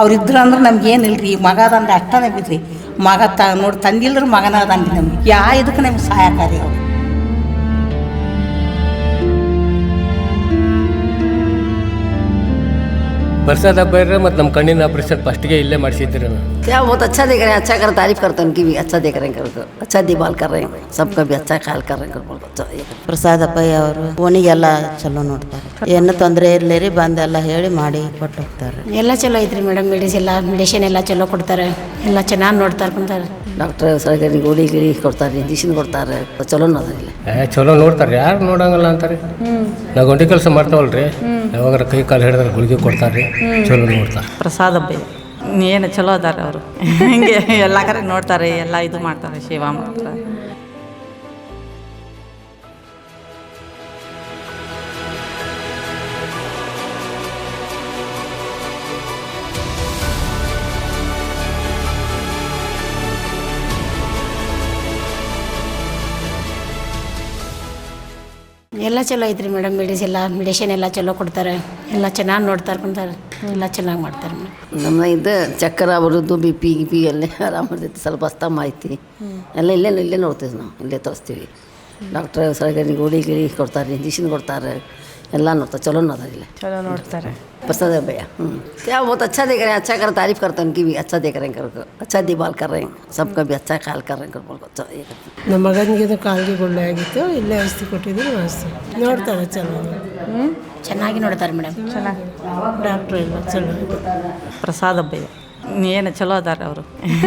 ಅವ್ರಿದ್ರು ಅಂದ್ರೆ ನಮ್ಗೆ ಏನಿಲ್ಲ ರೀ, ಮಗ ಅದಂದ್ರೆ ಅಷ್ಟನೇ ಬಿದ್ರಿ. ಮಗ ನೋಡಿ ತಂದಿಲ್ಲರು ಮಗನ ಅದನ್ರಿ ನಮ್ಗೆ. ಇದಕ್ಕೆ ನಮ್ಗೆ ಸಹಾಯಕಾರಿ ಅವ್ರು. बरसात अब रहे मतलब कण्ಣಿನ ऑपरेशन फर्स्ट के इल्ले ಮಾಡಿಸಿದ್ರು क्या बहुत अच्छा देख रहे हैं, अच्छा कर तारीफ करते हैं उनकी भी, अच्छा देख रहे हैं, अच्छा देखभाल कर रहे हैं, सबका भी अच्छा ख्याल कर रहे हैं. ಪ್ರಸಾದಪ್ಪಯ್ಯ ಅವರು ಓಣಿಗೆಲ್ಲ ಚಲೋ ನೋಡ್ತಾರೆ, ಏನು ತೊಂದರೆ ಇರಲಿರಿ ಬಂದೆಲ್ಲ ಹೇಳಿ ಮಾಡಿ ಕೊಟ್ಟು ಹೋಗ್ತಾರೆ. ಎಲ್ಲ ಚಲೋ ಐತ್ರಿ ಮೇಡಮ್. ಮೆಡಿಸಿನ್ ಎಲ್ಲ ಚಲೋ ಕೊಡ್ತಾರೆ, ಎಲ್ಲ ಚೆನ್ನಾಗಿ ನೋಡ್ತಾರೆ ಬಂತಾರೆ. ಡಾಕ್ಟರ್ ಸರಿಯಾಗಿ ಗೋಳಿ ಗಿಳಿ ಕೊಡ್ತಾರೆ, ಇಂಜೆಕ್ಷನ್ ಕೊಡ್ತಾರೆ, ಚಲೋ ನೋಡ್ತಾರೆ. ಚಲೋ ನೋಡ್ತಾರೆ, ಯಾರು ನೋಡಂಗಿಲ್ಲ ಅಂತಾರೆ. ನಾವು ಗಂಟೆ ಕೆಲಸ ಮಾಡ್ತಾವಲ್ರಿ, ಯಾವಾಗ ಕೈ ಕಾಲು ಹಿಡಿದ್ರೆ ಗುಳಿಗೆ ಕೊಡ್ತಾರೆ, ಚಲೋ ನೋಡ್ತಾರೆ. ಪ್ರಸಾದಪ್ಪಯ್ಯ ಏನು ಚಲೋ ಅದಾರೆ ಅವರು. ಹಿಂಗೆ ಎಲ್ಲ ಕಡೆ ನೋಡ್ತಾರೆ, ಎಲ್ಲ ಇದು ಮಾಡ್ತಾರೆ, ಸೇವಾ ಮಾಡ್ತಾರೆ. ಎಲ್ಲ ಚಲೋ ಐತ್ರಿ ಮೇಡಮ್. ಮೆಡಿಸಿನ್ ಎಲ್ಲ ಚಲೋ ಕೊಡ್ತಾರೆ, ಎಲ್ಲ ಚೆನ್ನಾಗಿ ನೋಡ್ತಾರೆ ಬಂತಾರೆ, ಎಲ್ಲ ಚೆನ್ನಾಗಿ ಮಾಡ್ತಾರೆ ಮೇಡಮ್. ನಮ್ಮ ಇದು ಚಕ್ಕರ ಬರೋದು ಬಿ ಪಿ ಎಲ್ಲ ಆರಾಮಿರ್ತೈತಿ, ಸ್ವಲ್ಪ ಅಸ್ತಮ ಐತಿ, ಎಲ್ಲ ಇಲ್ಲೇ ನೋಡ್ತೀವಿ ನಾವು, ಇಲ್ಲೇ ತೋರಿಸ್ತೀವಿ. ಡಾಕ್ಟ್ರ್ ಸರಿಯಾಗಿ ಗೋಳಿ ಗಿಳಿ ಕೊಡ್ತಾರೆ, ಇಂಜೆಕ್ಷನ್ ಕೊಡ್ತಾರೆ, ಎಲ್ಲ ನೋಡ್ತಾರೆ, ಚಲೋ ನೋಡ್ತಾರೆ. प्रसाद भैया क्या बहुत अच्छा देख रहे हैं, अच्छा कर तारीफ करते हैं उनकी भी, अच्छा देख रहे हैं, अच्छा देखभाल कर रहे हैं, सबका भी अच्छा ख्याल कर रहे हैं. ನಮ್ಮ ಮಗನಿಗೆ ಕಾಲಿಗೆ ಗುಳ್ಳೆ ಆಗಿತ್ತು, ಇಲ್ಲೇ ಔಷಧಿ ಕೊಟ್ಟಿದ್ದೀನಿ, ಔಷಧಿ ನೋಡ್ತಾರೆ, ಚಲೋ ಚೆನ್ನಾಗಿ ನೋಡ್ತಾರೆ ಮೇಡಮ್. ಡಾಕ್ಟ್ರು ಎಲ್ಲ ಚಲೋ. ಪ್ರಸಾದಪ್ಪಯ್ಯ ಏನು ಚಲೋ ಅದಾರೆ ಅವರು.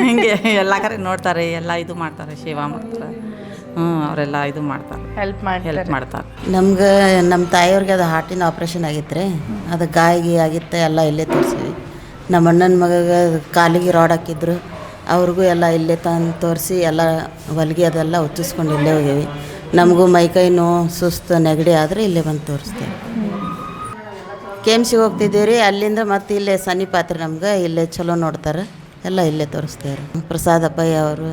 ಹಿಂಗೆ ಎಲ್ಲ ಕಡೆ ನೋಡ್ತಾರೆ, ಎಲ್ಲ ಇದು ಮಾಡ್ತಾರೆ, ಸೇವಾ ಮಾಡ್ತಾರೆ. ಅವರೆಲ್ಲ ಇದು ಮಾಡ್ತಾರೆ, ಹೆಲ್ಪ್ ಮಾಡ್ತಾರೆ. ನಮ್ಗೆ ನಮ್ಮ ತಾಯಿಯವ್ರಿಗೆ ಅದು ಹಾರ್ಟಿನ ಆಪ್ರೇಷನ್ ಆಗಿತ್ತು ರೀ, ಅದು ಗಾಯಿಗೆ ಆಗಿತ್ತು, ಎಲ್ಲ ಇಲ್ಲೇ ತೋರಿಸಿವಿ. ನಮ್ಮ ಅಣ್ಣನ ಮಗಗೆ ಕಾಲಿಗೆ ರಾಡ್ ಹಾಕಿದ್ರು, ಅವ್ರಿಗೂ ಎಲ್ಲ ಇಲ್ಲೇ ತಂದು ತೋರಿಸಿ ಎಲ್ಲ ಹೊಲಿಗೆ ಅದೆಲ್ಲ ಒತ್ತಿಸ್ಕೊಂಡು ಇಲ್ಲೇ ಹೋಗ್ಯವಿ. ನಮಗೂ ಮೈಕೈ ನೋವು ಸುಸ್ತು ನೆಗಡಿ ಆದರೆ ಇಲ್ಲೇ ಬಂದು ತೋರಿಸ್ತೇವೆ. KMC ಹೋಗ್ತಿದ್ದೀವಿ ರೀ, ಅಲ್ಲಿಂದ ಮತ್ತೆ ಇಲ್ಲೇ ಸನಿಪಾತ್ರಿ ನಮ್ಗೆ, ಇಲ್ಲೇ ಚಲೋ ನೋಡ್ತಾರೆ, ಎಲ್ಲ ಇಲ್ಲೇ ತೋರಿಸ್ತೇವೆ. ಪ್ರಸಾದಪ್ಪಯ್ಯ ಅವರು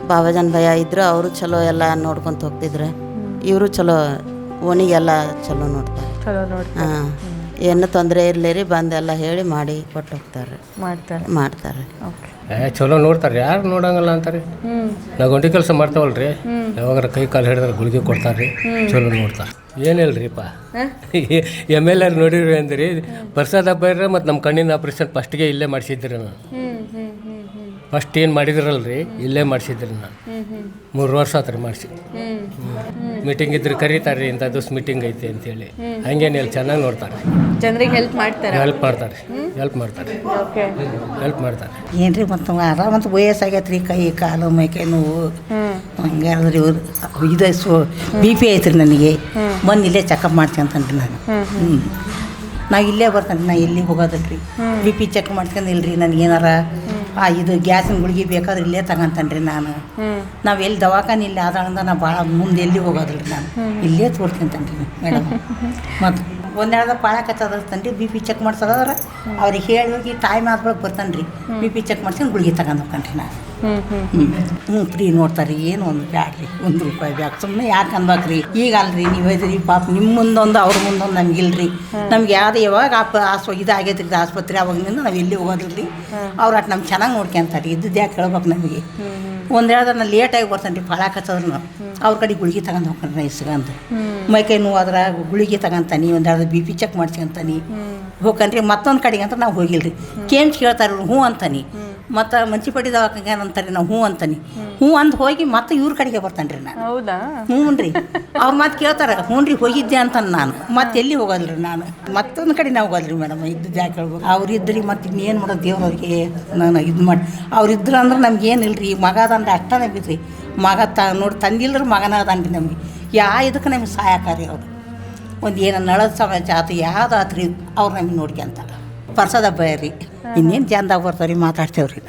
ಬಾಬಾಜನ್ ಭಯ್ಯ ಇದ್ರು, ಅವರು ಚಲೋ ಎಲ್ಲ ನೋಡ್ಕೊತ ಹೋಗ್ತಿದ್ರು. ಇವರು ಚಲೋ ಓಣಿಗೆಲ್ಲ ಚಲೋ ನೋಡ್ತಾರೆ. ಹಾಂ, ಏನು ತೊಂದರೆ ಇರಲಿರಿ ಬಂದೆಲ್ಲ ಹೇಳಿ ಮಾಡಿ ಕೊಟ್ಟು ಹೋಗ್ತಾರೆ, ಮಾಡ್ತಾರೆ. ಚಲೋ ನೋಡ್ತಾರೆ, ಯಾರು ನೋಡಂಗಿಲ್ಲ ಅಂತಾರೆ. ನಾವು ಗಂಟೆ ಕೆಲಸ ಮಾಡ್ತಾವಲ್ರಿ, ಯಾವಾಗ ಕೈ ಕಾಲು ಹಿಡಿದ್ರೆ ಗುಳಿಗೆ ಕೊಡ್ತಾರೆ, ಚಲೋ ನೋಡ್ತಾರೆ. ಏನಿಲ್ರಿಪ್ಪ, MLR ನೋಡಿರಿ ಅಂದ್ರಿ. ಬರಸಾದ ಹಬ್ಬ ಮತ್ತು ನಮ್ಮ ಕಣ್ಣಿನ ಆಪ್ರೇಷನ್ ಫಸ್ಟ್ಗೆ ಇಲ್ಲೇ ಮಾಡಿಸಿದ್ರಿ. ನಾನು ಫಸ್ಟ್ ಏನು ಮಾಡಿದ್ರಲ್ರಿ, ಇಲ್ಲೇ ಮಾಡಿಸಿದ್ರಿ. ನಾನು 3 ವರ್ಷ ಆತ್ರಿ ಮಾಡಿಸಿ. ಮೀಟಿಂಗ್ ಇದ್ರೆ ಕರೀತಾರೆ, ಇಂಥ ದಿವ್ಸ ಮೀಟಿಂಗ್ ಐತೆ ಅಂತೇಳಿ. ಹಂಗೇನಿಲ್ಲ, ಚೆನ್ನಾಗಿ ನೋಡ್ತಾರೆ, ಜನರಿಗೆ ಹೆಲ್ಪ್ ಮಾಡ್ತಾರೆ. ಏನ್ರಿ ಮತ್ತು ಆರಾಮಂತ ವಯಸ್ಸಾಗೈತೆ ರೀ, ಕೈ ಕಾಲು ಮೈಕೈ ನೋವು ಹಂಗಾದ್ರೆ ಇವ್ರು ಇದು BP ಐತ್ರಿ ನನಗೆ. ಬಂದು ಇಲ್ಲೇ ಚೆಕಪ್ ಮಾಡ್ಕೊಂತನ್ರಿ ನಾನು. ನಾವು ಇಲ್ಲೇ ಬರ್ತಾನೆ, ನಾ ಎಲ್ಲಿ ಹೋಗೋದಲ್ರಿ. BP ಚೆಕ್ ಮಾಡ್ಕೊಂಡಿಲ್ರಿ, ನನಗೇನಾರ ಇದು ಗ್ಯಾಸಿನ ಗುಳಿಗೆ ಬೇಕಾದ್ರೆ ಇಲ್ಲೇ ತಗೊಂತಾನ್ರಿ ನಾನು. ನಾವು ಎಲ್ಲಿ ದವಾಖಾನೆ ಇಲ್ಲ ಆದ್ರಿಂದ ನಾವು ಭಾಳ ಮುಂದೆ ಎಲ್ಲಿ ಹೋಗೋದಿಲ್ಲ ನಾನು, ಇಲ್ಲೇ ತೋರ್ಸ್ಕೊಂತಾನ್ರಿ ಮೇಡಮ್. ಮತ್ತು ಒಂದೆರಡು ಪಾಳ ಕಚ್ಚೋದರ್ತನ್ರಿ, BP ಚೆಕ್ ಮಾಡ್ಸೋದಾದ್ರೆ ಅವ್ರಿಗೆ ಹೇಳಿ ಹೋಗಿ ಟೈಮ್ ಆದ್ಮೇಲೆ ಬರ್ತಾನೆ ರೀ. BP ಚೆಕ್ ಮಾಡ್ಸ್ಕೊಂಡು ಗುಳಿಗೆ ತಗೊಂಡು ಹೋಗ್ತಾನ್ರಿ ನಾನು. ಫ್ರೀ ನೋಡ್ತಾರೆ, ಏನು ಒಂದು ಬ್ಯಾಡ್ರಿ, ₹1 ಬ್ಯಾಗ್ ಸುಮ್ಮನೆ ಯಾಕೆ ಅನ್ಬೇಕ್ರಿ. ಈಗ ಅಲ್ರಿ ನೀವು ಇದ್ರಿ ಪಾಪ, ನಿಮ್ಮ ಮುಂದೊಂದು ಅವ್ರ ಮುಂದೊಂದು ನಮಗಿಲ್ರಿ. ನಮ್ಗೆ ಯಾವ್ದು ಯಾವಾಗ ಇದಾಗೈತ್ರಿ ಆಸ್ಪತ್ರೆ, ಅವಾಗಿನಿಂದ ನಾವು ಎಲ್ಲಿ ಹೋಗೋದಿಲ್ರಿ. ಅವ್ರು ಅಟ್ ನಮ್ಗೆ ಚೆನ್ನಾಗಿ ನೋಡ್ಕೊಂತಾರೆ. ಇದ್ದದ್ದು ಯಾಕೆ ಹೇಳ್ಬೇಕು ನಮಗೆ. ಒಂದೆರಡು ನಾನು ಲೇಟಾಗಿ ಬರ್ತಾನೆ ರೀ, ಪಾಳ ಕಚ್ಚೋದ್ರೂ ಅವ್ರ ಕಡೆ ಗುಳಿಗೆ ತಗೊಂಡು ಹೋಗ್ಕೊಂಡ್ರೆ ಇಸ್ಕಂತ. ಮೈಕೈ ನೋವಾದ್ರೆ ಗುಳಿಗೆ ತಗೊಂತಾನೆ, ಒಂದೆರಡು BP ಚೆಕ್ ಮಾಡ್ಸ್ಕೊಂತಾನೆ ಹೋಗ್ಕಂಡ್ರಿ. ಮತ್ತೊಂದು ಕಡೆಗೆ ಅಂತ ನಾವು ಹೋಗಿಲ್ರಿ. KMC ಕೇಳ್ತಾರೆ, ಹ್ಞೂ ಅಂತಾನೆ. ಮತ್ತು ಮುನ್ಸಿಪಾಲ್ಟಿ ದವಾಖಾನೆ ಅಂತಾರೆ, ನಾವು ಹ್ಞೂ ಅಂತಾನೆ. ಹ್ಞೂ ಅಂದು ಹೋಗಿ ಮತ್ತೆ ಇವ್ರ ಕಡೆಗೆ ಬರ್ತಾನೆ ರೀ ನಾನು. ಹೌದಾ? ಹ್ಞೂ ರೀ, ಅವ್ರು ಮತ್ತೆ ಕೇಳ್ತಾರೆ, ಹ್ಞೂ ರೀ ಹೋಗಿದ್ದೆ ಅಂತಾನೆ. ನಾನು ಮತ್ತೆ ಎಲ್ಲಿ ಹೋಗೋದ್ರಿ, ನಾನು ಮತ್ತೊಂದು ಕಡೆ ನಾವು ಹೋಗೋದ್ರಿ ಮೇಡಮ್. ಇದ್ದು ಯಾಕೆ ಹೇಳ್ಬೇಕು. ಅವ್ರಿದ್ರಿ ಮತ್ತು ಇನ್ನೇನು ಮಾಡೋದು ದೇವ್ರವ್ರಿಗೆ ನಾನು ಇದು ಮಾಡಿ. ಅವ್ರಿದ್ರು ಅಂದ್ರೆ ನಮ್ಗೆ ಏನಿಲ್ಲ ರೀ, ಮಗ ಅದಂದ್ರೆ ಅಷ್ಟನೇ ಬಿದ್ರಿ. ಮಗ ನೋಡಿ ತಂದಿಲ್ಲರು ಮಗನ ಅದನ್ರಿ ನಮಗೆ. ಇದಕ್ಕೆ ನಮ್ಗೆ ಸಹಾಯಕಾರಿ ಅವರು. ಒಂದು ಏನೋ ನಳದ ಸಮಾಜ ಆತು ಯಾವ್ದು ಆತ್ರಿ, ಅವ್ರು ನಮಗೆ ನೋಡ್ಕೊಂತಾರೆ. ಪ್ರಸಾದ ಹಬ್ಬ ರೀ, ಇನ್ನೇನು ಚಂದಾಗ ಬರ್ತಾವ್ರಿ, ಮಾತಾಡ್ತೇವ್ರಿ.